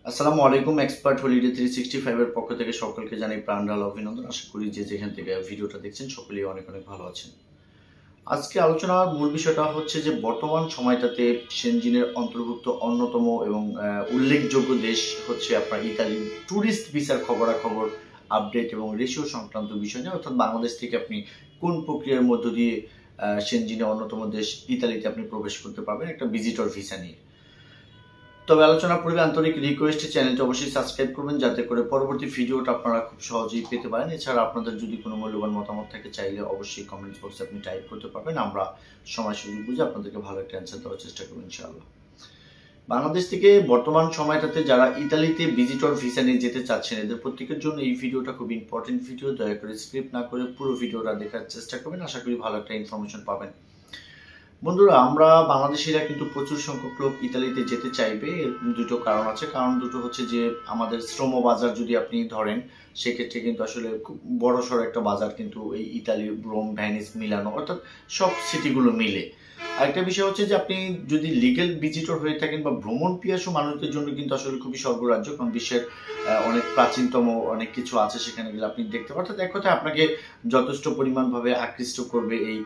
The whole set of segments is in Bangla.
আসসালামু আলাইকুম। এক্সপার্ট হলিডে 365 এর পক্ষ থেকে সকলকে জানাই প্রাণঢালা অভিনন্দন। আশা করি যে যেখান থেকে ভিডিওটা দেখছেন সকলেই অনেক অনেক ভালো আছেন। আজকে আলোচনার মূল বিষয়টা হচ্ছে যে বর্তমান সময়টাতে সেনজিনের অন্তর্ভুক্ত অন্যতম এবং উল্লেখযোগ্য দেশ হচ্ছে আপনার ইতালি। ট্যুরিস্ট ভিসার খবরাখবর, আপডেট এবং রেশিও সংক্রান্ত বিষয় নিয়ে, অর্থাৎ বাংলাদেশ থেকে আপনি কোন প্রক্রিয়ার মধ্য দিয়ে সেনজিনের অন্যতম দেশ ইতালিতে আপনি প্রবেশ করতে পারবেন একটা ভিজিটর ভিসা নিয়ে। তবে আলোচনা পূর্বে আন্তরিক রিকোয়েস্ট, চ্যানেলটি অবশ্যই সাবস্ক্রাইব করবেন যাতে করে পরবর্তী ভিডিওটা আপনারা খুব সহজেই পেতে পারেন। এছাড়া আপনাদের যদি কোনো মূল্যবান মতামত থাকে চাইলে অবশ্যই কমেন্টস বক্সে আপনি টাইপ করতে পারবেন। আমরা সময় সুযোগ বুঝে আপনাদেরকে ভালো একটা অ্যান্সার দেওয়ার চেষ্টা করব ইনশাআল্লাহ। বাংলাদেশ থেকে বর্তমান সময়টাতে যারা ইতালিতে ভিজিটর ভিসা নিয়ে যেতে চাচ্ছেন, এদের প্রত্যেকের জন্য এই ভিডিওটা খুব ইম্পর্টেন্ট ভিডিও। দয়া করে স্ক্রিপ্ট না করে পুরো ভিডিওটা দেখার চেষ্টা করবেন, আশা করি ভালো একটা ইনফরমেশন পাবেন। বন্ধুরা, আমরা বাংলাদেশিরা কিন্তু প্রচুর সংখ্যক লোক ইতালিতে যেতে চাইবে। দুটো কারণ আছে। কারণ দুটো হচ্ছে যে আমাদের শ্রম বাজার যদি আপনি ধরেন, সেক্ষেত্রে কিন্তু আসলে খুব বড়সড় একটা বাজার কিন্তু এই ইতালি, রোম, ভ্যানিস, মিলানো, অর্থাৎ সব সিটিগুলো মিলে। আরেকটা বিষয় হচ্ছে যে আপনি যদি লিগেল ভিজিটর হয়ে থাকেন বা ভ্রমণ পিয়াসু মানুষদের জন্য কিন্তু আসলে খুবই স্বর্গরাজ্য, কারণ বিশ্বের অনেক প্রাচীনতম অনেক কিছু আছে, সেখানে গেলে আপনি দেখতে পারেন। অর্থাৎ এক কথায় আপনাকে যথেষ্ট পরিমাণভাবে আকৃষ্ট করবে এই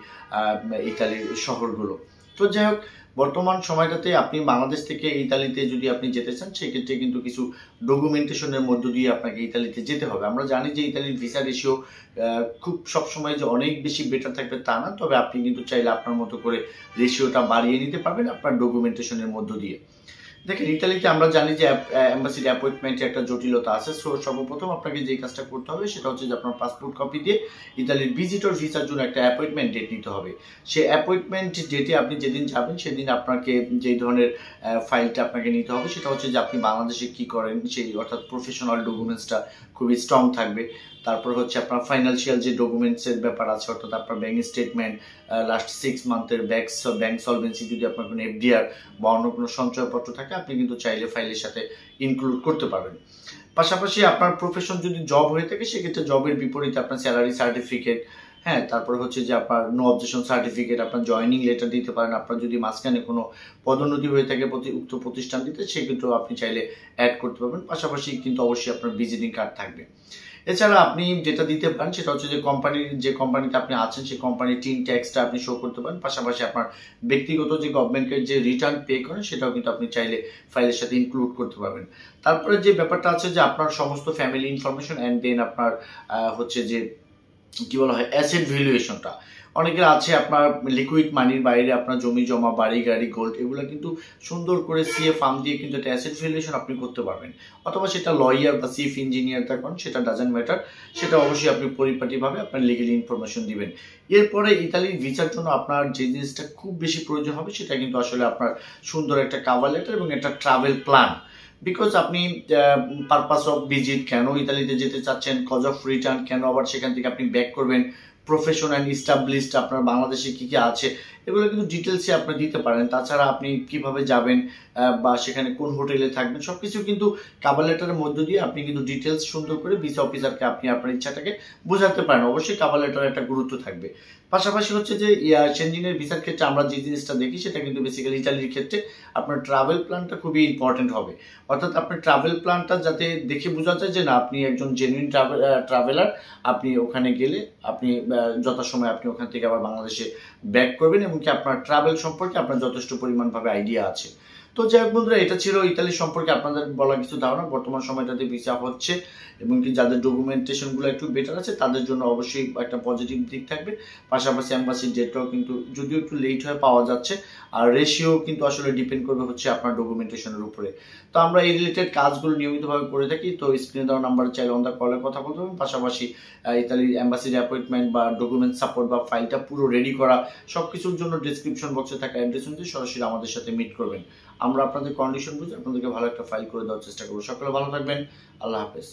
ইতালির শহরগুলো। তো যাই হোক, বর্তমান সময়টাতে আপনি বাংলাদেশ থেকে ইতালিতে যদি আপনি যেতে চান, সেক্ষেত্রে কিন্তু কিছু ডকুমেন্টেশনের মধ্য দিয়ে আপনাকে ইতালিতে যেতে হবে। আমরা জানি যে ইতালির ভিসা রেশিও খুব সবসময় যে অনেক বেশি বেটার থাকবে তা না, তবে আপনি কিন্তু চাইলে আপনার মতো করে রেশিওটা বাড়িয়ে নিতে পারবেন আপনার ডকুমেন্টেশনের মধ্য দিয়ে। দেখেন, ইতালিতে আমরা জানি যে এম্বাসির অ্যাপয়েন্টমেন্টে একটা জটিলতা আছে। সো সর্বপ্রথম আপনাকে যে কাজটা করতে হবে সেটা হচ্ছে যে আপনার পাসপোর্ট কপি দিয়ে ইতালির ভিজিটর ভিসার জন্য একটা অ্যাপয়েন্টমেন্ট ডেট নিতে হবে। সেই অ্যাপয়েন্টমেন্ট ডেটে আপনি যেদিন যাবেন সেদিন আপনাকে যে ধরনের ফাইলটা আপনাকে নিতে হবে সেটা হচ্ছে যে আপনি বাংলাদেশে কি করেন সেই, অর্থাৎ প্রফেশনাল ডকুমেন্টসটা খুবই স্ট্রং থাকবে। তারপর হচ্ছে আপনার ফাইন্যান্সিয়াল যে ডকুমেন্টসের ব্যাপার আছে, অর্থাৎ আপনার ব্যাংক স্টেটমেন্ট, লাস্ট 6 মান্থের ব্যাংক সলভেন্সি, যদি আপনার কোনো এফডিআর বা অন্য কোনো সঞ্চয়পত্র থাকে আপনি কিন্তু চাইলে ফাইলের সাথে ইনক্লুড করতে পারবেন। পাশাপাশি আপনার প্রফেশন যদি জব হয়ে থাকে সেক্ষেত্রে জবের বিপরীতে আপনার স্যালারি সার্টিফিকেট, হ্যাঁ, তারপর হচ্ছে যে আপনার নো অবজেকশন সার্টিফিকেট, আপনার জয়নিং লেটার দিতে পারেন। আপনার যদি মাঝখানে কোনো পদোন্নতি হয়ে থাকে উক্ত প্রতিষ্ঠানটিতে, সেক্ষেত্রেও আপনি চাইলে অ্যাড করতে পারবেন। পাশাপাশি কিন্তু অবশ্যই আপনার ভিজিটিং কার্ড থাকবে। এছাড়া আপনি যেটা দিতে পারেন সেটা হচ্ছে যে কোম্পানিতে আপনি আছেন সেই কোম্পানির টিন ট্যাক্সটা আপনি শো করতে পারেন। পাশাপাশি আপনার ব্যক্তিগত যে গভর্নমেন্টের যে রিটার্ন পে করেন সেটাও কিন্তু আপনি চাইলে ফাইলের সাথে ইনক্লুড করতে পারবেন। তারপরে যে ব্যাপারটা আছে যে আপনার সমস্ত ফ্যামিলি ইনফরমেশন অ্যান্ড দেন আপনার হচ্ছে যে কি বলা হয় অ্যাসেট ভ্যালুয়েশনটা। অনেকের আছে আপনার লিকুইড মানির বাইরে আপনার জমি জমা, বাড়ি গাড়ি, গোল্ড, এগুলো কিন্তু সুন্দর করে সিএ ফার্ম দিয়ে কিন্তু একটা অ্যাসেট ভ্যালুয়েশন আপনি করতে পারবেন। অথবা সেটা লয়ার বা চিফ ইঞ্জিনিয়ার থাকুন, সেটা ডাজেন্ট ম্যাটার, সেটা অবশ্যই আপনি পরিপাটিভাবে আপনার লিগেল ইনফরমেশন দিবেন। এরপরে ইতালির ভিসার জন্য আপনার যে জিনিসটা খুব বেশি প্রয়োজন হবে সেটা কিন্তু আসলে আপনার সুন্দর একটা কভার লেটার এবং একটা ট্রাভেল প্ল্যান। বিকজ আপনি পারপাস অফ ভিজিট, কেন ইতালিতে যেতে চাচ্ছেন, কজ অফ রিটার্ন, কেন আবার সেখান থেকে আপনি ব্যাক করবেন, প্রফেশন অ্যান্ড ইস্টাবলিশড আপনার বাংলাদেশে কি কি আছে, এগুলো কিন্তু ডিটেলসে আপনি দিতে পারেন। তাছাড়া আপনি কিভাবে যাবেন বা সেখানে কোন হোটেলে থাকবেন, সবকিছু কিন্তু কভার লেটারের মধ্য দিয়ে আপনি কিন্তু ডিটেলস সুন্দর করে ভিসা অফিসারকে আপনি আপনার ইচ্ছাটাকে বোঝাতে পারেন। অবশ্যই কভার লেটারের একটা গুরুত্ব থাকবে। পাশাপাশি হচ্ছে যে সেনজিনের ভিসার ক্ষেত্রে আমরা যে জিনিসটা দেখি সেটা কিন্তু বেসিক্যালি ইতালির ক্ষেত্রে আপনার ট্রাভেল প্ল্যানটা খুবই ইম্পর্টেন্ট হবে। অর্থাৎ আপনার ট্রাভেল প্ল্যানটা যাতে দেখে বোঝা যায় যে না, আপনি একজন জেনুইন ট্রাভেলার, আপনি ওখানে গেলে আপনি যথাসময়ে আপনি ওখান থেকে আবার বাংলাদেশে ব্যাক করবেন এবং কি আপনার ট্রাভেল সম্পর্কে আপনার যথেষ্ট পরিমাণভাবে আইডিয়া আছে। তো যাই হোক বন্ধুরা, এটা ছিল ইতালি সম্পর্কে আপনাদের বলা কিছু ধারণা। বর্তমান সময়টাতে ভিসা হচ্ছে এবং কি যাদের ডকুমেন্টেশনগুলো একটু বেটার আছে তাদের জন্য অবশ্যই একটা পজিটিভ দিক থাকবে। পাশাপাশি এম্বাসির ডেটটাও কিন্তু যদিও একটু লেট হয়ে পাওয়া যাচ্ছে, আর রেশিও কিন্তু আসলে ডিপেন্ড করবে হচ্ছে আপনার ডকুমেন্টেশনের উপরে। তো আমরা এই রিলেটেড কাজগুলো নিয়মিতভাবে করে থাকি। তো স্ক্রিনে দেওয়া নাম্বারে চাইলে অন দ্য কলে কথা বলতে পারবেন। পাশাপাশি ইতালির এম্বাসির অ্যাপয়েন্টমেন্ট বা ডকুমেন্ট সাপোর্ট বা ফাইলটা পুরো রেডি করা সবকিছুর জন্য ডিসক্রিপশন বক্সে থাকা অ্যাড্রেস অনুযায়ী সরাসরি আমাদের সাথে মিট করবেন। আমরা আপনাদের কন্ডিশন বুঝে আপনাদেরকে ভালো একটা ফাইল করে দেওয়ার চেষ্টা করবো। সকলে ভালো থাকবেন। আল্লাহ হাফেজ।